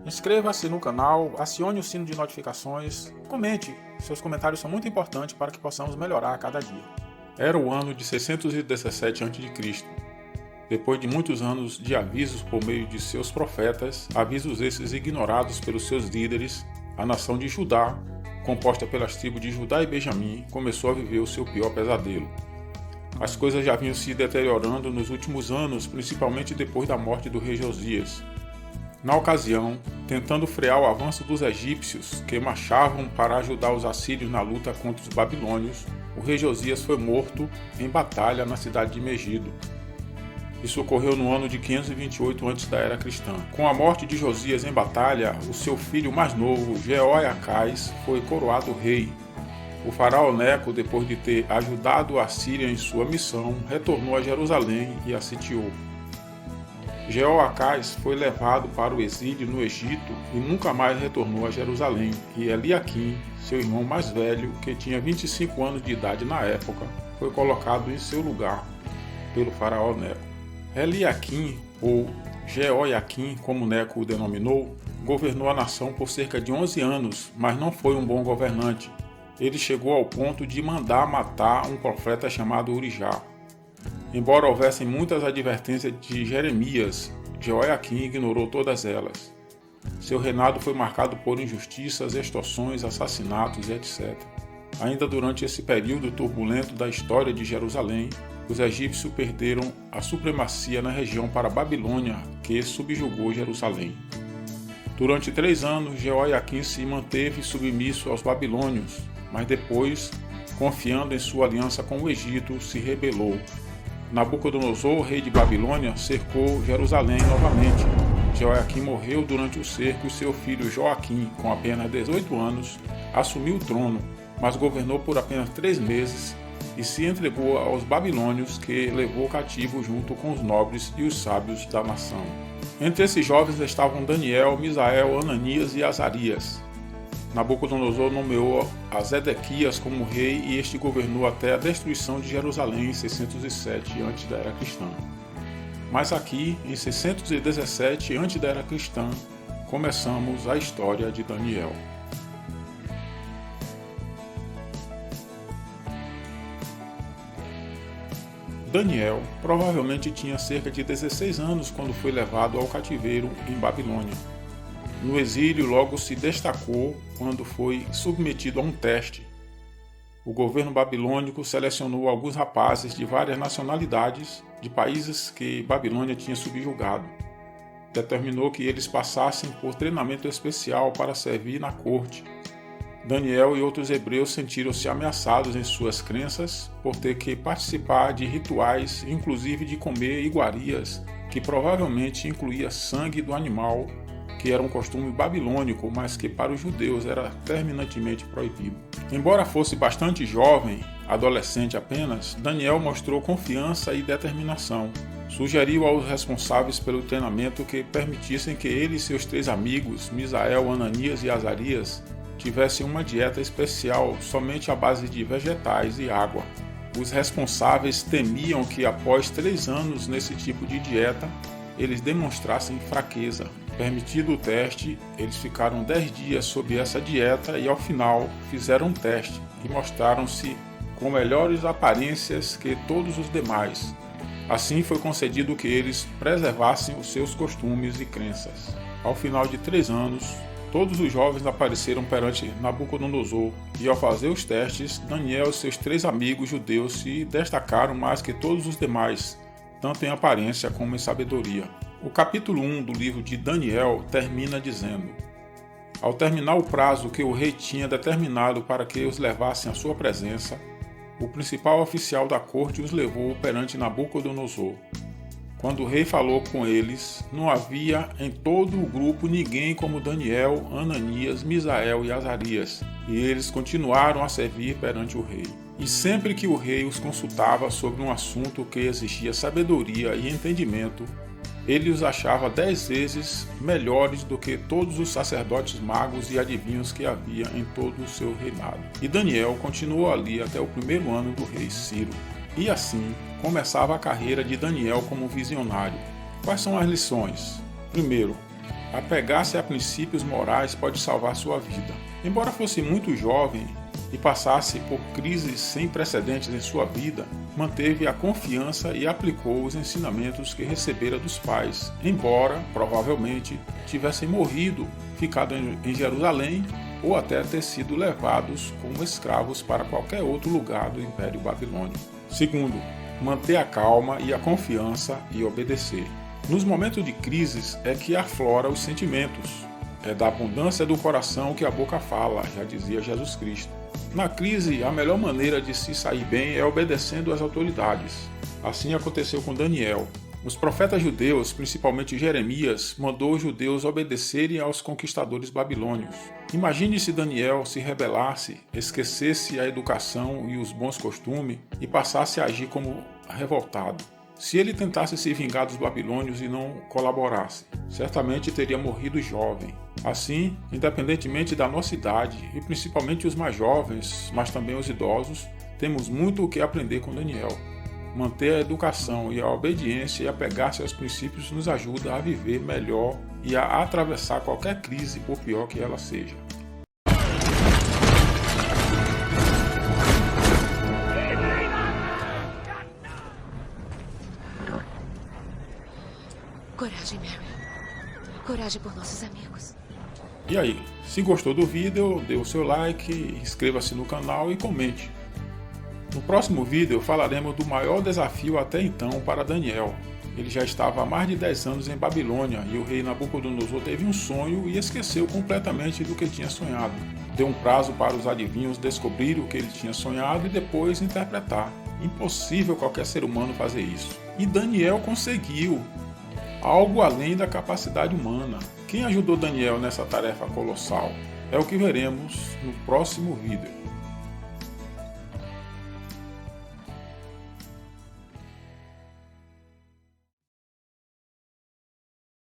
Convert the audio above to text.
Inscreva-se no canal, acione o sino de notificações, comente. Seus comentários são muito importantes para que possamos melhorar a cada dia. Era o ano de 617 a.C. Depois de muitos anos de avisos por meio de seus profetas, avisos esses ignorados pelos seus líderes, a nação de Judá, composta pelas tribos de Judá e Benjamim, começou a viver o seu pior pesadelo. As coisas já vinham se deteriorando nos últimos anos, principalmente depois da morte do rei Josias. Na ocasião, tentando frear o avanço dos egípcios, que marchavam para ajudar os assírios na luta contra os babilônios, o rei Josias foi morto em batalha na cidade de Megido. Isso ocorreu no ano de 528 antes da era cristã. Com a morte de Josias em batalha, o seu filho mais novo, Jeoiacás, foi coroado rei. O faraó Neco, depois de ter ajudado a Síria em sua missão, retornou a Jerusalém e a sitiou. Jeoacás foi levado para o exílio no Egito e nunca mais retornou a Jerusalém, e Eliaquim, seu irmão mais velho, que tinha 25 anos de idade na época, foi colocado em seu lugar pelo faraó Neco. Eliaquim, ou Jeoiaquim, como Neco o denominou, governou a nação por cerca de 11 anos, mas não foi um bom governante. Ele chegou ao ponto de mandar matar um profeta chamado Urijá. Embora houvessem muitas advertências de Jeremias, Jeoiaquim ignorou todas elas. Seu reinado foi marcado por injustiças, extorsões, assassinatos e etc. Ainda durante esse período turbulento da história de Jerusalém, os egípcios perderam a supremacia na região para a Babilônia, que subjugou Jerusalém. Durante 3 anos, Jeoiaquim se manteve submisso aos babilônios, mas depois, confiando em sua aliança com o Egito, se rebelou. Nabucodonosor, rei de Babilônia, cercou Jerusalém novamente. Jeoiaquim morreu durante o cerco e seu filho Joaquim, com apenas 18 anos, assumiu o trono, mas governou por apenas 3 meses e se entregou aos babilônios, que levou cativo junto com os nobres e os sábios da nação. Entre esses jovens estavam Daniel, Misael, Ananias e Azarias. Nabucodonosor nomeou a Zedequias como rei e este governou até a destruição de Jerusalém em 607 antes da era cristã. Mas aqui, em 617 antes da era cristã, começamos a história de Daniel. Daniel provavelmente tinha cerca de 16 anos quando foi levado ao cativeiro em Babilônia. No exílio, logo se destacou quando foi submetido a um teste. O governo babilônico selecionou alguns rapazes de várias nacionalidades de países que Babilônia tinha subjugado. Determinou que eles passassem por treinamento especial para servir na corte. Daniel e outros hebreus sentiram-se ameaçados em suas crenças por ter que participar de rituais, inclusive de comer iguarias, que provavelmente incluía sangue do animal, que era um costume babilônico, mas que para os judeus era terminantemente proibido. Embora fosse bastante jovem, adolescente apenas, Daniel mostrou confiança e determinação. Sugeriu aos responsáveis pelo treinamento que permitissem que ele e seus 3 amigos, Misael, Ananias e Azarias, tivessem uma dieta especial somente à base de vegetais e água. Os responsáveis temiam que após 3 anos nesse tipo de dieta, eles demonstrassem fraqueza. Permitido o teste, eles ficaram 10 dias sob essa dieta e ao final fizeram um teste e mostraram-se com melhores aparências que todos os demais. Assim foi concedido que eles preservassem os seus costumes e crenças. Ao final de 3 anos, todos os jovens apareceram perante Nabucodonosor e ao fazer os testes, Daniel e seus 3 amigos judeus se destacaram mais que todos os demais, tanto em aparência como em sabedoria. O capítulo 1 do livro de Daniel termina dizendo: Ao terminar o prazo que o rei tinha determinado para que os levassem à sua presença, o principal oficial da corte os levou perante Nabucodonosor. Quando o rei falou com eles, não havia em todo o grupo ninguém como Daniel, Ananias, Misael e Azarias, e eles continuaram a servir perante o rei. E sempre que o rei os consultava sobre um assunto que exigia sabedoria e entendimento, ele os achava 10 vezes melhores do que todos os sacerdotes magos e adivinhos que havia em todo o seu reinado. E Daniel continuou ali até o 1º ano do rei Ciro. E assim começava a carreira de Daniel como visionário. Quais são as lições? Primeiro, Apegar-se a princípios morais pode salvar sua vida. Embora fosse muito jovem e passasse por crises sem precedentes em sua vida, manteve a confiança e aplicou os ensinamentos que recebera dos pais, embora, provavelmente, tivessem morrido, ficado em Jerusalém ou até ter sido levados como escravos para qualquer outro lugar do Império Babilônio. Segundo, manter a calma e a confiança e obedecer. Nos momentos de crises é que aflora os sentimentos. É da abundância do coração que a boca fala, já dizia Jesus Cristo. Na crise, a melhor maneira de se sair bem é obedecendo às autoridades. Assim aconteceu com Daniel. Os profetas judeus, principalmente Jeremias, mandou os judeus obedecerem aos conquistadores babilônios. Imagine se Daniel se rebelasse, esquecesse a educação e os bons costumes e passasse a agir como revoltado. Se ele tentasse se vingar dos babilônios e não colaborasse, certamente teria morrido jovem. Assim, independentemente da nossa idade, e principalmente os mais jovens, mas também os idosos, temos muito o que aprender com Daniel. Manter a educação e a obediência e apegar-se aos princípios nos ajuda a viver melhor e a atravessar qualquer crise, por pior que ela seja. Coragem, Mary. Coragem por nossos amigos. E aí, se gostou do vídeo, dê o seu like, inscreva-se no canal e comente. No próximo vídeo falaremos do maior desafio até então para Daniel. Ele já estava há mais de 10 anos em Babilônia e o rei Nabucodonosor teve um sonho e esqueceu completamente do que tinha sonhado. Deu um prazo para os adivinhos descobrir o que ele tinha sonhado e depois interpretar. Impossível qualquer ser humano fazer isso. E Daniel conseguiu. Algo além da capacidade humana. Quem ajudou Daniel nessa tarefa colossal? É o que veremos no próximo vídeo.